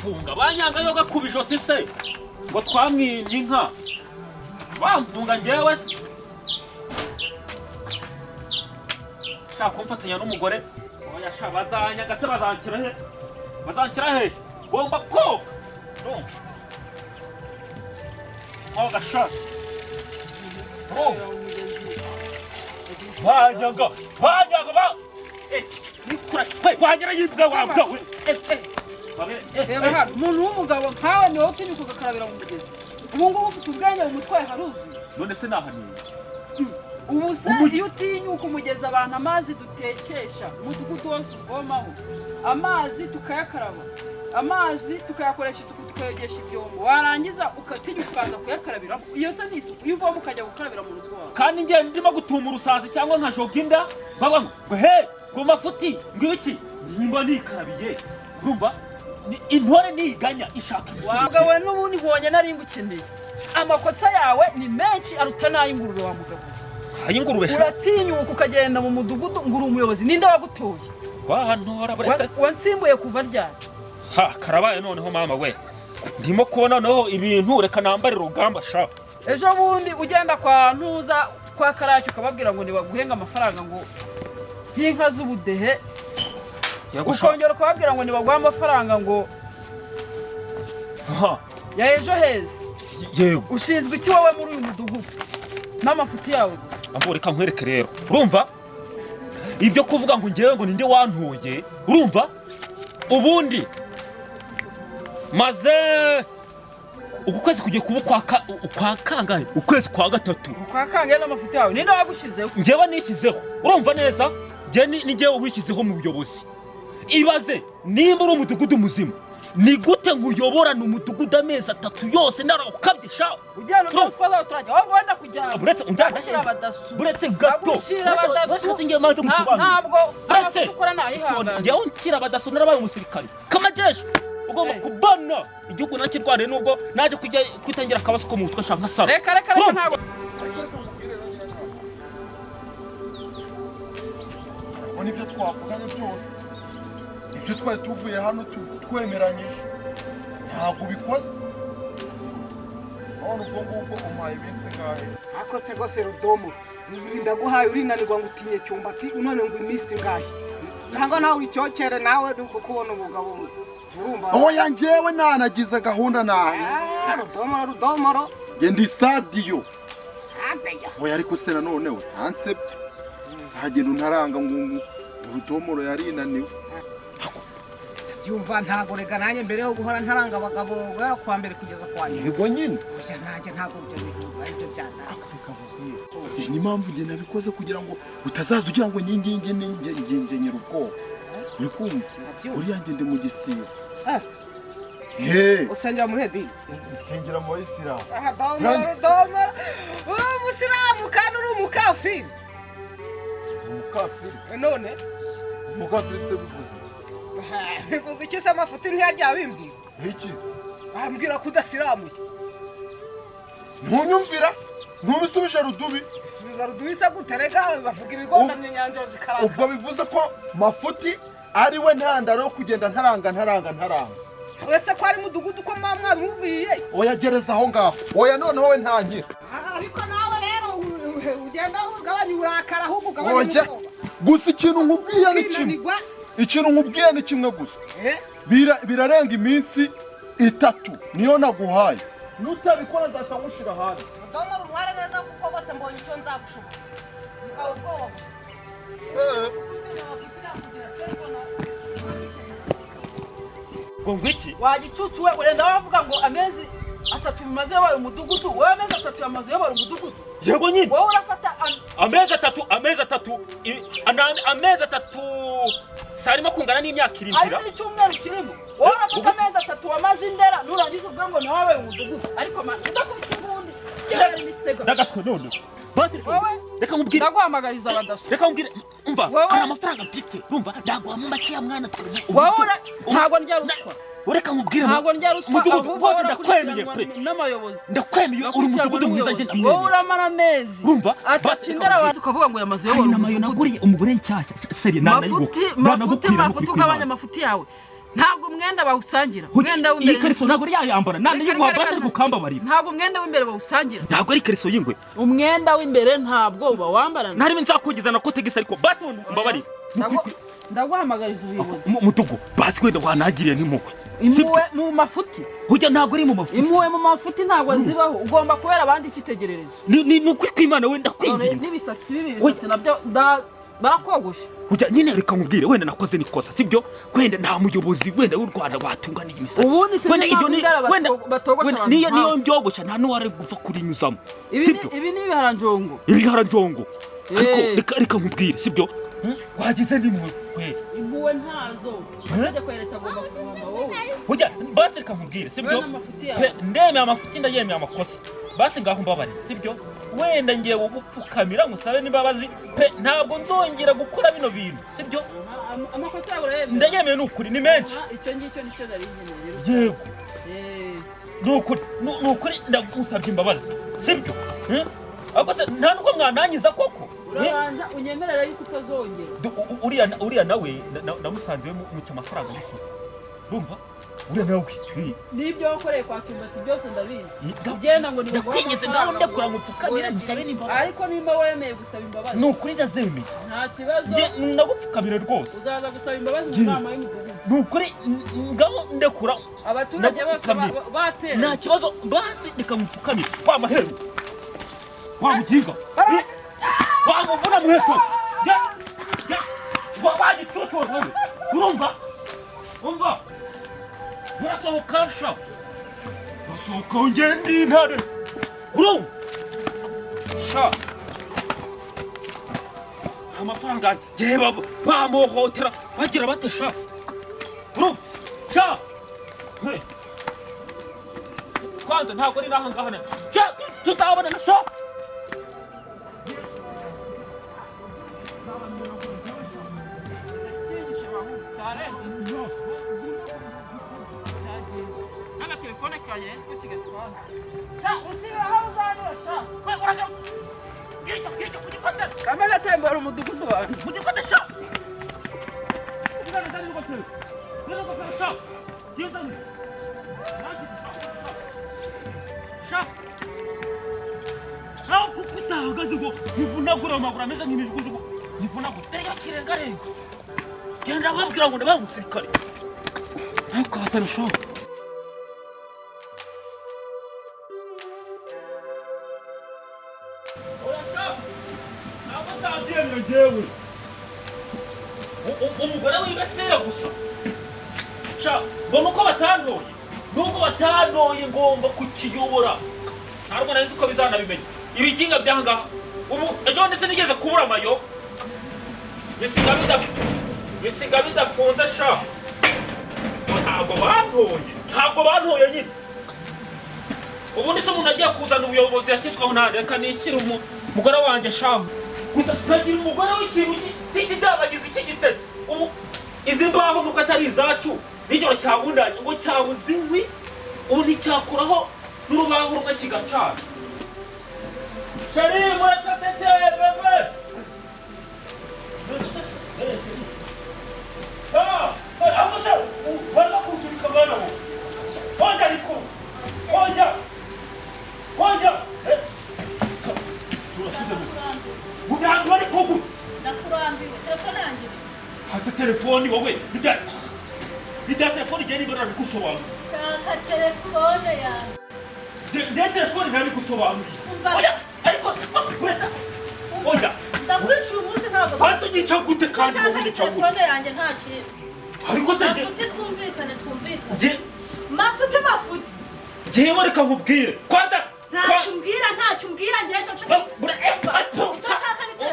bamfunga banyanga yo gakubijose se ngo twamwimye inka bamfunga njyewe shaka kumfatanya n'umugore oya sha bazanyaga se bazankira he ngomba koga koga sha banyaga ba nikura wanyara yibwa wabwa umuntu w'umugabo nkawe niwe utinyuka ugakarabira mu mugezi ubu ngubu ufite ubwenge mu mutwe haruzuye none se nahaniye ubu se iyo utinyuka umugezi abantu amazi dutekesha umudugudu wose uvomaho amazi tukayakaraba amazi tukayakoresha isuku tukayogesha ibyombo warangiza ukatinyuka ukaza kuyakarabiramo iyo se ni isuku iyo uvoma ukajya gukarabira mu rugo wawe kandi njye ndimo gutuma urusazi cyangwa nka joga inda baba ngo he ngo mafuti ngo iki nimba nikarabiye urumva intore niganya ishaka ibisubizo wagawe n'ubundi nkonye nari ngukeneye amakosa yawe ni menshi aruta n'ay'ingurube wa mugabo ay'ingurube sha uratinyuka ukagenda mu mudugudu nguru umuyobozi ninde wagutoye wantora buretse wansimbuye kuva ryari karabaye noneho mama we ndimo kubona noneho ibintu reka nambare rugamba sha ejo bundi ugenda kwa ntuza kwa karacyo ukababwira ngo nibaguhenga amafaranga ngo y'inka z'ubudehe ukongera ukababwira ngo nibaguha amafaranga ngo ya ejo heza yego ushinzwe iki wowe muri uyu mudugudu n'amafuti yawe gusa ambo reka nkwereke rero urumva ibyo kuvuga ngo ngewe ngo ninde wantuye urumva ubundi maze uku kwezi kugiye kuba kwa kangahe ukwezi kwa gatatu kwa kangahe n'amafuti yawe ninde wagushizeho ngewe nishyizeho urumva neza ni ngewe wishyizeho mu buyobozi ibaze nimba uri umudugudu muzima ni gute nguyoborana umudugudu amezi 3 yose narawukabye sha ujyana n'utwa z'abaturage wowe wenda kujyana buretse undashira abadasu buretse gato ntabwo amafuti ukora nayihangana ngewe nkira abadasu narabaye umusirikare kamajeshi ugomba kubana igihugu nakirwaniye nubwo naje kujya kwitangira akabazo ko mu mutwe sha nkasara reka ntabwo nibyo twavuganye byose ibyo twari tuvuye hano twemeranye ntabwo ubikoze none ubwo ngubwo umpaye iminsi ngahe ako se gose rudomo ndaguhaye urinanirwa ngo utinye cyumbati none ngo iminsi ngahe cyangwa nawe uricyokere nawe nuko kubona ubugabo urumva oya njyewe nanagize gahunda nawe rudomoro genda isadiyo oya ariko se nanone utansebye zagenda untaranga ngo rudomoro yarinaniwe byumva ntago rega nanjye mbere yo guhora ntaranga abagabo guhera kwa mbere kugeza kwa nyuma yego nyine oya nanjye ntago ibyo byandaka ni impamvu njye nabikoze kugira ngo utazaza ugira ngo nyinginge nyira ubwoba uri kumva uriya njye ndi mu gisibo usengera muri edini nsengera mu bayisilamu domoro umusilamu kandi uri umukafiri umukafiri none umukafiri se bivuze bivuze iki se amafuti ntiyajya abimbwira ntikize ambwira ko udasiramuye ntunyumvira ntubisubije rudubi isubiza rudubi se gute rega bavuga ibigondamye nyanja zikaranga ubwo bivuze ko mafuti ari we ntandaro yo kugenda ntaranga wese ko ari mudugudu ko mwamwabimubwiye oya gereza aho ngaho oya noneho we ntankira ariko nawe rero ugenda ugabanya uburakara ahubwo ugabanya gusa ikintu nkubwiye ni kimwe gusa birarenga iminsi 3 niyo naguhaye nutabikora nzahita ngushira hanze domoro ntware neza kuko bose mbonye icyo nzagushoboza ukawe ubwoba gusa ngwiki wagicucuwe urenda wavuga ngo amezi 3 bimaze yabaye umudugudu wowe amezi 3 yamaze yabaye umudugudu yego nyine wowe urafata amezi 3 sarimo kungana n'imyaka 7 ari icyumweru kirimo wowe urafata amezi 3 wamaze indera nurangiza ubwo ngo nawe wabaye umudugudu ariko ndakubita ubundi yari misega ndagaswe none reka nkubwire ndaguhamagariza abadaso reka nkubwire umva hari amafaranga mfite urumva ndaguha mu makiya mwana wowe ntabwo ndya ruswa ureka nkubwire ntabwo ndya ruswa mudugudu bose ndakwemeye pe n'amayobozi ndakwemeye uri umudugudu mwiza ngenda amwe wowe uramara amezi urumva atindera wazi ukavuga ngo yamaze yobora umudugudu naguriye umugore nshyashya seri mafuti ugabanya amafuti yawe ntabwo umwenda bawusangira umwenda w'imbere iyi kariso ntabwo yayambara nandi yiguha basi ariko kambabarira ntabwo umwenda w'imbere bawusangira ntabwo ari kariso y'ingwe umwenda w'imbere ntabwo bawambara nari nzakugiza na kotegisi ariko basi mbabarira ndaguhamagariza ubuyobozi mutugu basi wenda wanagiriye n'imukwe impuwe mu mafuti hujya ntabwo uri mu mafuti impuwe mu mafuti ntabwo zibaho ugomba kubera abandi icyitegererezo ni ukuri kw'Imana wenda kwinginga n'ibisatsi bisatsi nabyo barakogosha hujya nyine reka nkubwire wenda nakoze nikosa sibyo wenda nta muyobozi wenda w'u Rwanda watunganiye imisatsi ubundi se batogosha niyo mbyogosha nta n'uwari gupfa kurinyuzamo sibyo ibi ni ibiharanjongo ariko reka nkubwire sibyo wagize n'impuwe impuwe ntazo amategeko ya leta agomba kuguhamba wowe hujya basi reka nkubwire sibyo ndemeye amafuti ndayemeye amakosa basi ngaho mbabarira sibyo wenda ngiye gupfukamira ngusabe n'imbabazi ntabwo nzongera gukora bino bintu sibyo amakosa yawe urayemeye ndayemeye n'ukuri ni menshi icyo ngicyo nicyo nari nkeneye yego n'ukuri ndagusabye imbabazi sibyo ariko se nta nubwo mwanangiza koko urabanza unyemerera yuko utazongera uriya nawe namusanze mu cy'amafaranga y'isuku urumva uriya nawe n'ibyo wakoreye kwa Cyumbati byose ndabizi ugenda ngo ndakwinginze ngaho ndakora mupfukamira musabe n'imbabazi ariko nimba wemeye gusaba imbabazi ni ukuri ndazemeye nta kibazo ndagupfukamira rwose uzaza gusaba imbabazi mu nama y'umudugudu ni ukuri ngaho ndekura abaturage bose batera nta kibazo basi reka mupfukamire wa maheru wa muginga wa muvuna muheto wagicucu wowe urumva umva urasohoka sha urasohoka ugenda intare urumva sha amafaranga yewe bamuhotera bagira bate sha urumva sha kwanza ntabwo ari naha ngaha sha tuzabonana sha telefone kanye yitwa kigatwara sha usibe aho uzanyura sha we uraka gicyo kugifata kamera tembera umudugudu wawe kugifata sha kugifata niko fere sha yizani sha aho kukutahagaze ngo nivunagura amaguru ameze nk'imijugujugu nivunagura teyo kirengarenga genda wabwira ngo ndabaye umusirikare ariko hasana sha yewe umugore wibesera gusa sha mbona uko batantoye nubwo batantoye ngomba kukiyobora ntabwo nari nzi ko bizanabimenya ibiginga byangaha ubu ejo ndetse nigeze kubura amayo bisiga bidafunze sha ntabwo bantoye nyine ubundi se umuntu agiye kuzana ubuyobozi yashyizweho nande reka nishyire umugore wanjye shamu gusa nkagira umugore w'ikintu cy'ikidabagizi cy'igitesi ubu izi mbaho nuko atari izacu n'ijoro cyabundanye ngo cyabuze inkwi ubu nticyakuraho n'urubaho rumwe kigacana sheri murekatete bebe abuze barimo kuturika mwana wo wongera ariko wongera ntabwo ari kogu ndakurambiwe telefone yanjye hasi telefoni wowe ibya telefoni igihe niba nabigusobanura shaka telefone yanjye nde telefoni nabigusobanuriye oya ariko uretse oya ndakwiciye umunsi ntabwo hasi ugica gute kandi wowe ugica gute telefone yanjye nta kintu ariko se Mafuti twumvikane Mafuti ngewe reka nkubwire kwanza ntacyo umbwira ngewe cyo nshaka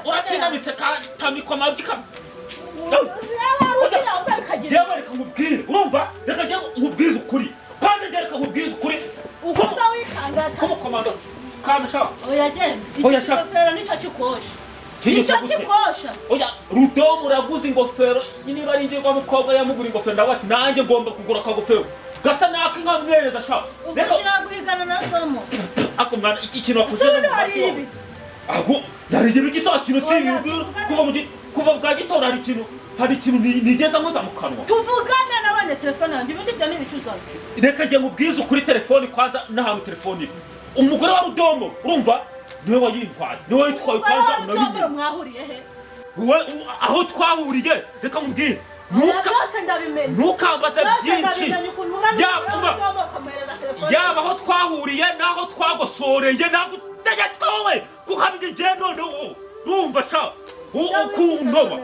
urakinabitse katamikwa amabyi kamwe ngewe reka nkubwire urumva reka njye nkubwize ukuri kwanza njye reka nkubwize ukuri uza wikangata umukomando kamusha oya genda oya shaka ingofero nicyo kikosha oya rudomo uraguze ingofero niba ari njye mukobwa yamugura ingofero ndavuga ati nanjye ngomba kugura akagofero gasa naka nkamwereza shaka ukagira guhigana na somo ako mwana ikintu wakuze aho nariye bigisaba kintu kuva bwa gitondo hari ikintu nigeza nkoza mu kanwa tuvugane n'abandi nanjye telefone yanjye ibindi byo n'ibicuza. Reka njye mubwize ukuri telefone kwanza n'ahantu telefone iri. Umugore wa Rudomo urumva niwe wayintwaye. Niwe witwaye kwanza unabimenye. Mwahuriye he? Aho twahuriye reka mubwire. Ntukambaze byinshi. Yaba aho twahuriye naho twagosoreye ntabwo utegetswe wowe kuhamya igendo noneho urumva sha ukuntoba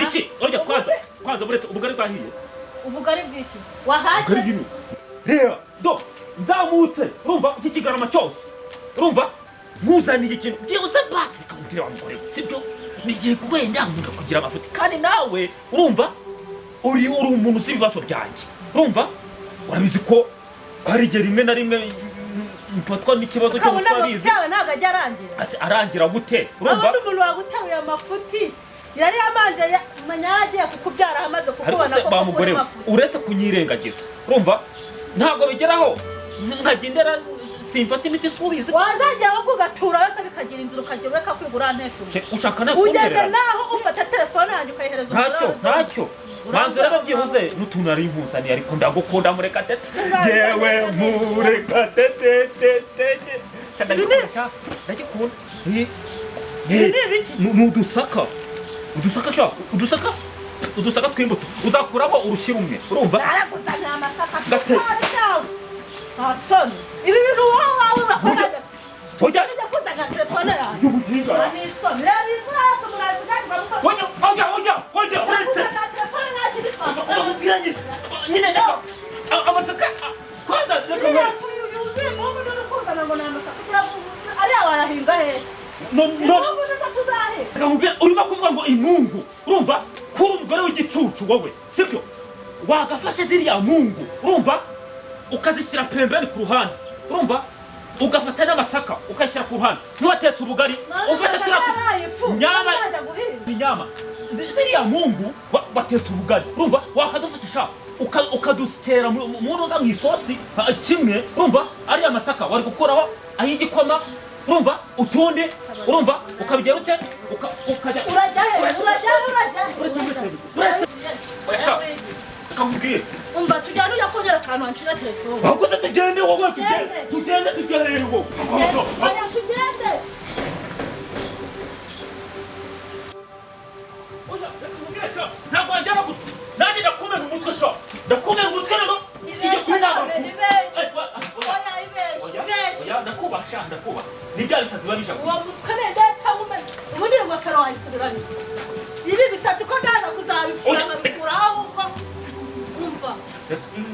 iki orya kwanza buretse ubugari bwahiye ubugari bw'iki wahashye reba do nzamutse urumva iki kigarama cyose urumva muzaniye ikintu byose basi bikamubwira wa mugore sibyo nigiye kuwenda nkunda kugira amafuti kandi nawe urumva uri umuntu uzi ibibazo byanjye urumva urabizi ko hari igihe rimwe na rimwe mpatwa n'ikibazo cyo gutwariza ntabwo ajya arangira gute urumva umuntu wagutaruye amafuti yari yamanje yagiye kukubyara amaze kukubona ko bamugore uretse kunyirengagiza urumva ntabwo bigeraho nkagendera simfata imiti subize wazajya aho kugatura yose bikagira inzira ukajya ureka kwigura nteshuye ushaka nawe ugeze naho ufata telefone yanjye ukayihereza ntacyo manzo rero byibuze n'utuntu ari impuzaniye ariko ndagukunda mureka tete yewe mureka tete ndagikunda udusaka tw'imbuto uzakuramo urushyi rumwe urumva naraguzanira amasaka ntasoni ibi bintu wowe urakoraga ujya kuzana telefone yanjye n'isoni reba iburaso murazi uretse telefone ntakiri nyine ndeka amasaka kwanza reka yuzuye mpamvu no kuzana ngo ni amasaka ariya wayahinga hehe urimo kuvuga ngo imungu urumva kuri umugore w'igicucu wowe sibyo wagafashe ziriya mungu urumva ukazishyira pembeni ku ruhande urumva ugafata n'amasaka ukashyira ku ruhande ntiwatetse ubugari ufashe nyama ziriya mungu watetse ubugari urumva wakadufashisha ukadusitera munoza mu isosi kimwe urumva ariya masaka wari gukuraho ay'igikoma urumva utundi urumva ukabigera ute ukajya urajya kamubwire umva tujyane ujya kongera akantu wancira telefone ahubwo se tugende wowe tugende rero wowe tugende ntabwo wajyana gutya nanjye ndakumena umutwe sha ndakumena umutwe rero ijya kuri ntabwo ndakubasha nibya bisazi biba bijagwa uwo mutwe ndeta ubundi ingofero wayisubiranye ibi bisatsi ko ndaza kuzabikura nkabikuraho ahubwo umva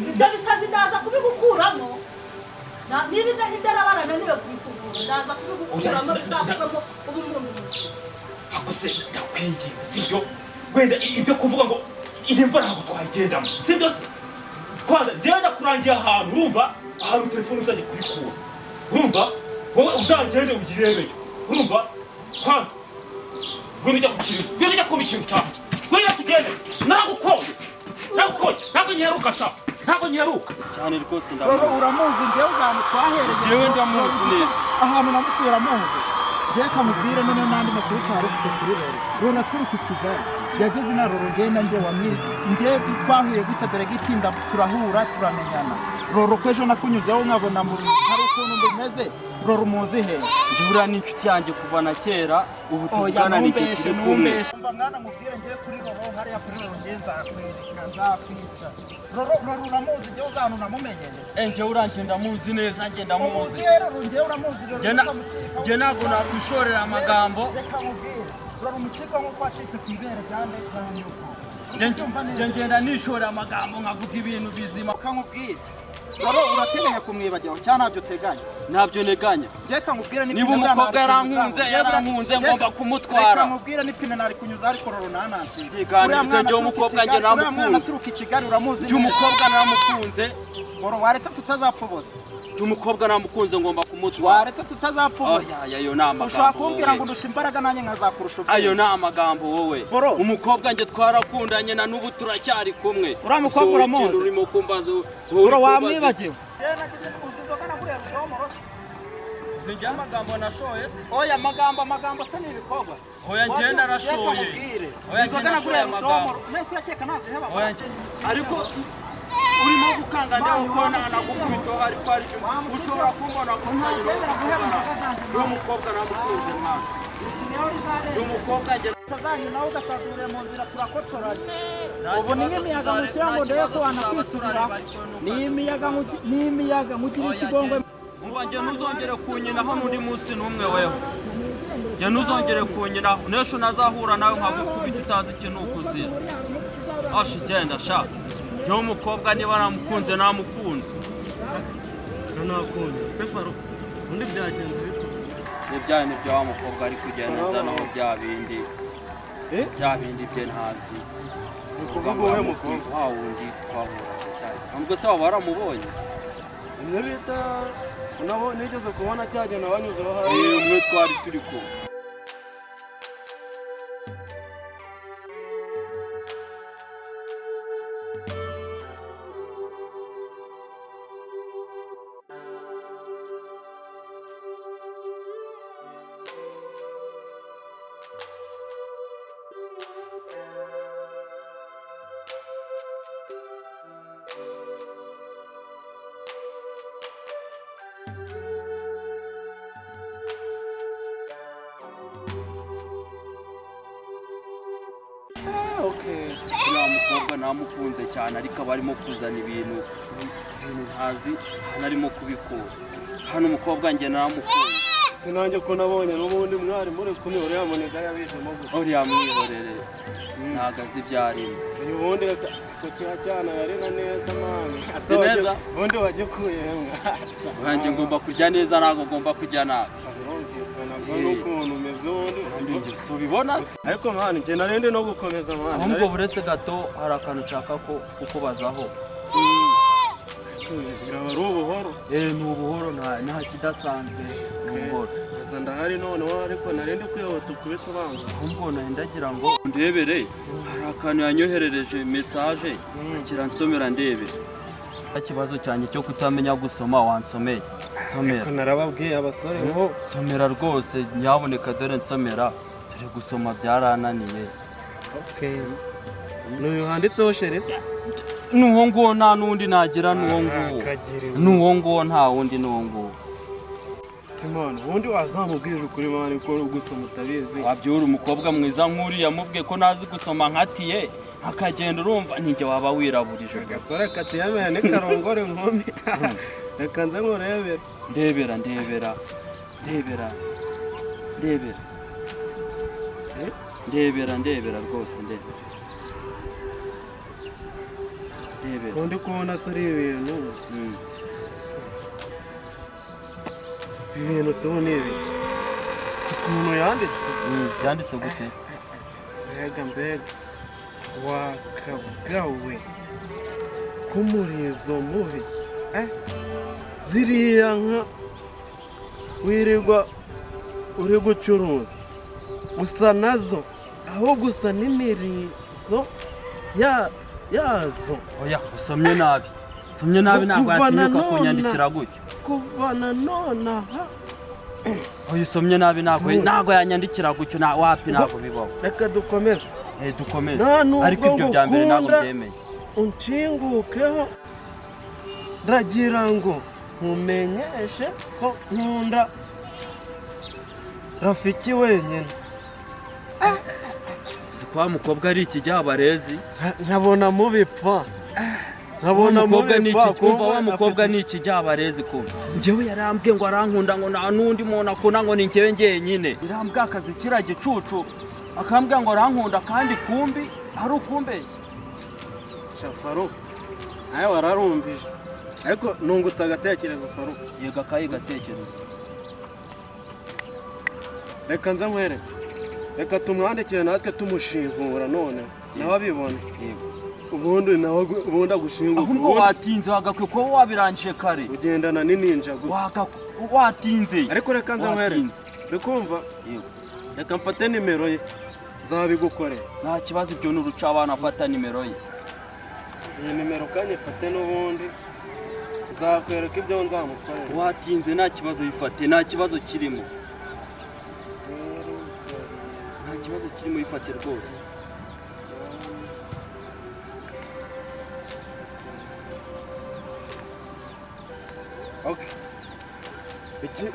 ibyo bisazi ndaza kubigukuramo niba idahindera barananiwe kubikuvura ndaza kubigukuramo bizavugamo ubumuntu buzima akose ndakwinginga sibyo wenda ibyo kuvuga ngo iyi mvura ntabwo twayigendamo sibyo se kwanza njyewe ndakurangiye ahantu urumva ahantu telefone uzajya kuyikura urumva wowe uzagende uyirebeye urumva kwanza ngwino ujya kumva ikintu cyawe ngwino tugende nagukoye ntabwo nyiheruka sha ntabwo nyiheruka cyane rwose uramuzi njyewe uzamutwahereye njyewe ndamuzi neza ahantu namukwiye uramuzi njyewe kamubwire none n'andi makuru twari ufite kuri rero naturuka i Kigali yageze inaroro ngenda njye njye twahuye gutya dore gitinda turahura turamenyana roro ko ejo nakunyuzeho nkabona hari ukuntu mbimeze roro umuzi he njye n'inshuti yanjye kuva na kera ubu tuvugana n'icyo turi kumwe mwana mubwire njye kuri roro hariya kuri roro njye nzakwica roro uramuzi njye uzantu namumenyeye njye uranjye ndamuzi neza njye ndamuzi njye uramuzi njye ntabwo nakwishorera amagambo reka mubwire roro umukiko nk'uko wacitse ku ibere ryande ryanyuko njye ngenda nishorera amagambo nkavuga ibintu bizima ukamubwire roro urateganya kumwibagiraho cyangwa ntabyo uteganya ntabyo neganya niba umukobwa yarankunze ngomba kumutwara reka mubwire n'ipine nari kunyuza ariko roro nananshinge iganirize njye umukobwa njye namukunze aturuka i Kigali uramuzi njye umukobwa namukunze roro waretse tutazapfuboza njye umukobwa namukunze ngomba kumutwara waretse tutazapfuboza ayo ni amagambo ushaka kumbwira ngo ndusha imbaraga nanjye nkazakurusha ubwenge ayo ni amagambo wowe umukobwa njye twarakundanye na n'ubu turacyari kumwe uriya mukobwa uramuzi urimo kumbaza uro wamwibagiwe Zinjya amagambo nashoye se? Oya amagambo se ni ibikorwa. Oya njye narashoye. Oya njye nashoye amagambo. Nese urakeka nazi heba. Oya ariko urimo gukanga ndaho ko nagukubita hari kwari ushobora kumbona ko uwo mukobwa namukunze mwana uwo mukobwa nge tazanye nawe ugasagurira mu nzira turakocoranye ubu ni nk'imiyaga mushyira ngo ndebe ko wanakwisubira ni imiyaga mugira ikigongwe umva nge ntuzongere kunyina hano undi munsi n'umwe wewe nge ntuzongere kunyina n'ejo nazahura nawe nkagukubita utazi ikintu ukuzira ashi genda sha ngewe umukobwa niba namukunze namukunze nakunze sefaro undi byagenze bito n'ibyaye n'ibyo wa mukobwa ari kugenda nzanaho bya bindi bye ntazi ni kuvuga wowe mukobwa wa wundi twahuraga cyane nubwo se waba waramubonye umwe bita nabo nigeze kubona cyagenda banyuzeho hariya umwe twari turi kumwe uriya mukobwa namukunze cyane ariko aba arimo kuzana ibintu ntazi hano arimo kubikura hano umukobwa njye namukunze sinanjye ko nabonye n'ubundi mwari muri kumwe uriya muniga yabijemo gutya uriya mwihorere ntago azi ibyo arimo uyu bundi ko kiha cyana yarina neza mani si neza ubundi wagikuye hemwe wanjye ngomba kurya neza ntabwo ngomba kurya nabi n'ukuntu umeze ubundi ubibona se ariko mani njye narindi no gukomeza mani ahubwo buretse gato hari akantu nshaka ko kukubazaho biraba ari ubuhoro ni ubuhoro nta kidasanzwe ni ubuhoro asa ndahari noneho ariko narindi kwihuta ukubita ubanga ahubwo ndagira ngo ndebere hari akantu yanyoherereje mesaje agira nsomera ndebere ikibazo cyanjye cyo kutamenya gusoma wansomeye somera narababwiye abasore ngo somera rwose nyaboneka dore nsomera turi gusoma byarananiye n'uyu handitseho sherisa n'uwo nguwo nta n'undi nagira n'uwo nguwo nta wundi n'uwo nguwo simoni ubundi wazamubwije ukuri mani ko gusoma utabizi wabyura umukobwa mwiza nk'uriya mubwiye ko nazi gusoma nkatiye akagenda urumva ninjye waba wiraburije agasore katiyameye n'karongore nkumi reka nze nkurebera ndebera rwose ndebera undi kubona se ari ibintu ibintu se ubu ni ibiki si ukuntu yanditse gute mbega wakabwawe k'umurizo mubi ziriya nka wirirwa uri gucuruza usa nazo aho gusa n'imirizo yazo oya usomye nabi ntabwo yatinyuka kunyandikira gutyo kuvana nonaha oya usomye nabi ntabwo yanyandikira gutyo wapi ntabwo bibaho reka dukomeze ariko ibyo bya mbere ntabwo byemeye unshingukeho ndagira ngo nkumenyeshe ko nkunda rafiki wenyine si kwa mukobwa ari ikijyabarezi nkabona mubipfa wa mukobwa ni ikijyabarezi kumva njyewe yarambwiye ngo arankunda ngo nta n'undi muntu akunda ngo ni njyewe njyenyine irambwiye akazi kiriya gicucu akambwira ngo arankunda kandi kumbi ari ukumbeshya shafaro nawe wararumbije ariko nungutse agatekerezo faro yega akayi gatekerezo reka nze nkwereke reka tumwandikire natwe tumushingura none nawe abibona ubundi agushinguka ahubwo watinze wagakwiye kuba wabirangije kare ugendana n'ininja watinze ariko reka nze nkwereke bikumva reka mfate nimero ye nzabigukorera nta kibazo ibyo ni uruca abana afata nimero ye iyi nimero kandi ifate n'ubundi nzakwereka ibyo nzamukorera watinze nta kibazo yifate nta kibazo kirimo yifate rwose Okay.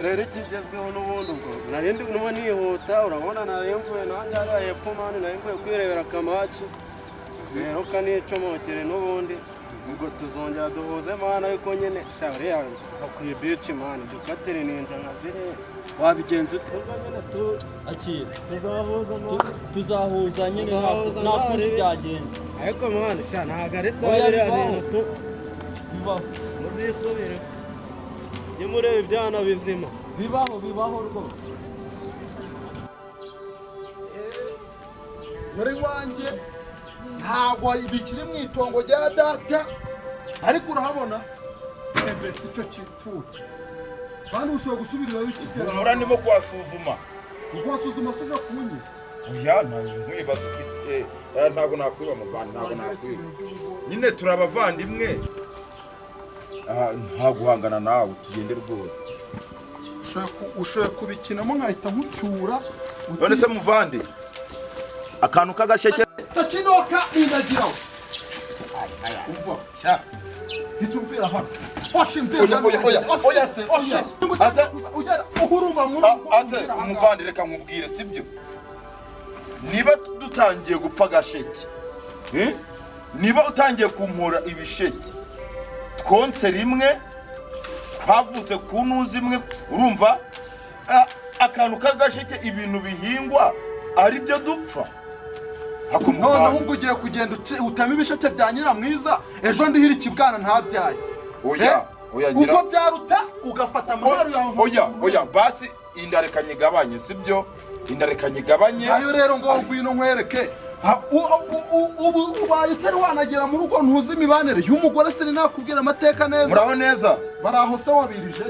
Rero ikigezweho n'ubundi ubwo narindi nuba nihuta urabona naremvuye nanjye hariya hepfo mani naremvuye kwirebera akamaci rero kanicomokere n'ubundi ubwo tuzongera duhuze mana yuko nyine shawari yawe akwiye bici mani dukatire ninja nka ziriya wabigenza ute akira tuzahuza nyine nta kundi byagenda ariko mani sha ntabwo ari sawa biriya bintu bibaho muzisubire njye mureba ibyana bizima bibaho rwose muri wanjye ntabwo bikiri mu itongo rya data ariko urahabona mbese icyo kicucu kandi ushobora gusubirirayo ikigera umura ndimo kuhasuzuma kuhasuzuma se uje kunye oya nkwibaza ufite ntabwo nakwiba muvandi ntabwo nakwiba nyine turi abavandimwe nta guhangana nawe tugende rwose ushoboye kubikinamo nkahita nkucyura none se muvandi akantu k'agasheke sakinoka indagiraho umva sha hitumvira hano oshe mvira oya se ase uhuruma muri ase umuvandi reka nkubwire sibyo niba dutangiye gupfa agasheke niba utangiye kumpura ibisheke twonse rimwe twavutse ku ntuzi imwe urumva akantu k'agasheke ibintu bihingwa ari byo dupfa noneho ubwo ugiye kugenda utema ibisheke bya nyiramwiza ejo ndihira ikibwana ntabyaye ubwo byaruta ugafata amahoro yawe oya basi indareka nyigabanye sibyo indareka nyigabanye nayo rero ngo ngwino nkwereke ubu ubaye utari wanagera mu rugo ntuzi imibanire y'umugore se nakubwira amateka neza muraho neza baraho se wabirije